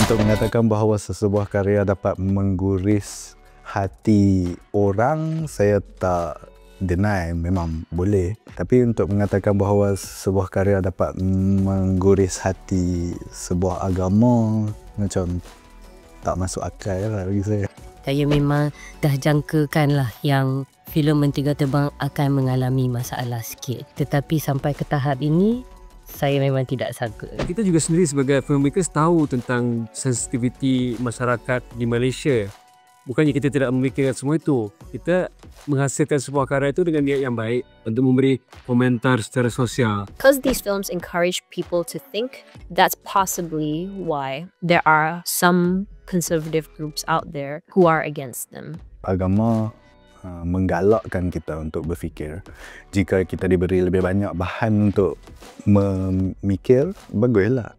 Untuk mengatakan bahawa sesebuah karya dapat mengguris hati orang, saya tak deny, memang boleh. Tapi untuk mengatakan bahawa sebuah karya dapat mengguris hati sebuah agama, macam tak masuk akal lah bagi saya. Saya memang dah jangkakan lah yang filem Mentega Terbang akan mengalami masalah sikit. Tetapi sampai ke tahap ini, saya memang tidak sangka. Kita juga sendiri sebagai filmmakers tahu tentang sensitiviti masyarakat di Malaysia. Bukannya kita tidak memikirkan semua itu. Kita menghasilkan sebuah karya itu dengan niat yang baik untuk memberi komentar secara sosial. Because these films encourage people to think, that's possibly why there are some conservative groups out there who are against them. Agama menggalakkan kita untuk berfikir. Jika kita diberi lebih banyak bahan untuk memikir, baguslah.